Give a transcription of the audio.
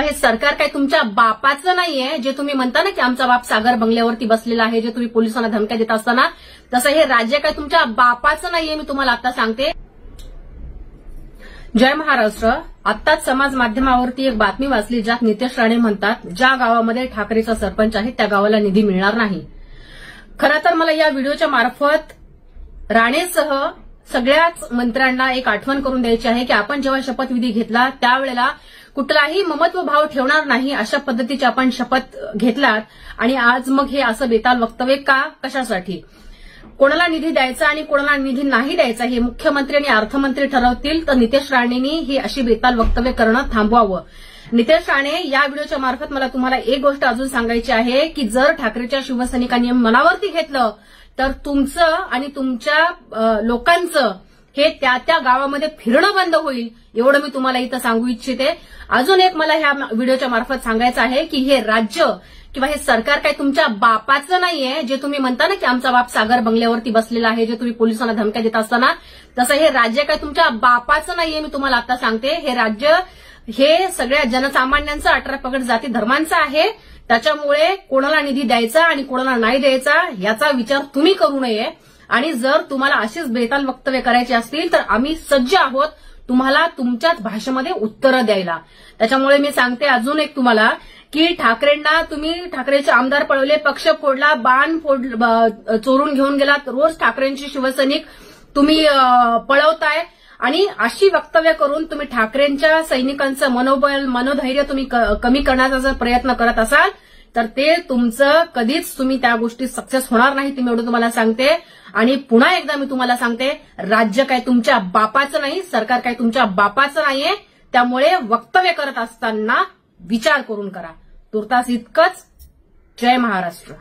हे सरकार काय तुमच्या बापाचं नाहीये जे तुम्ही म्हणता ना की आमचा बाप सागर बंगल्यावरती बसलेला आहे, जे तुम्ही पोलिसांना धमक्या देत असताना. तसं हे राज्य काय तुमच्या बापाचं नाहीये, मी तुम्हाला आता सांगते. जय महाराष्ट्र. आत्ताच समाज माध्यमावरती एक बातमी वाचली ज्यात नितेश राणे म्हणतात ज्या गावामध्ये ठाकरेचा सरपंच आहे त्या गावाला निधी मिळणार नाही. खरं तर मला या व्हिडिओच्या मार्फत राणेसह सगळ्याच मंत्र्यांना एक आठवण करून द्यायची आहे की आपण जेव्हा शपथविधी घेतला त्यावेळेला कुठलाही ममत्व भाव ठेवणार नाही अशा पद्धतीची आपण शपथ घेतलात आणि आज मग हे असं बेताल वक्तव्य का, कशासाठी? कोणाला निधी द्यायचा आणि कोणाला निधी नाही द्यायचा हे मुख्यमंत्री आणि अर्थमंत्री ठरवतील, तर नितेश राणेंनी ही अशी बेताल वक्तव्य करणं थांबवावं. नितेश राणे, या व्हिडिओच्या मार्फत मला तुम्हाला एक गोष्ट अजून सांगायची आहे की जर ठाकरेच्या शिवसैनिकांनी मनावरती घेतलं तर तुमचं आणि तुमच्या लोकांचं हे त्या गावामध्ये फिरणं बंद होईल, एवढं मी तुम्हाला इथं सांगू इच्छिते. अजून एक मला ह्या व्हिडिओच्या मार्फत सांगायचं आहे की हे राज्य किंवा हे सरकार काय तुमच्या बापाचं नाहीये जे तुम्ही म्हणता ना की आमचा बाप सागर बंगल्यावरती बसलेला आहे, जे तुम्ही पोलिसांना धमक्या देत असताना. तसं हे राज्य काय तुमच्या बापाचं नाहीये, मी तुम्हाला आता सांगते. हे राज्य हे सगळ्या जनसामान्यांचं 18 पगड जाती धर्मांचं आहे. त्याच्यामुळे कोणाला निधी द्यायचा आणि कोणाला नाही द्यायचा याचा विचार तुम्ही करू नये. आणि जर तुम्हाला अशीच बेताल वक्तव्य करायची असतील तर आम्ही सज्ज आहोत तुम्हाला तुमच्याच भाषेमध्ये उत्तरं द्यायला. त्याच्यामुळे मी सांगते अजून एक तुम्हाला की ठाकरेंना तुम्ही ठाकरेचे आमदार पळवले, पक्ष फोडला, बाण चोरून घेऊन गेलात, रोज ठाकरेंची शिवसैनिक तुम्ही पळवताय आणि अशी वक्तव्य करून तुम्ही ठाकरेंच्या सैनिकांचं मनोबल, मनोधैर्य तुम्ही कमी करण्याचा जर प्रयत्न करत असाल तर ते तुमचं कधीच तुम्ही त्या गोष्टीत सक्सेस होणार नाही, मी एवढं तुम्हाला सांगते. आणि पुन्हा एकदा मी तुम्हाला सांगते, राज्य काय तुमच्या बापाचं नाही, सरकार काय तुमच्या बापाचं नाहीये. त्यामुळे वक्तव्य करत असताना विचार करून करा. तुर्तास इतकंच. जय महाराष्ट्र.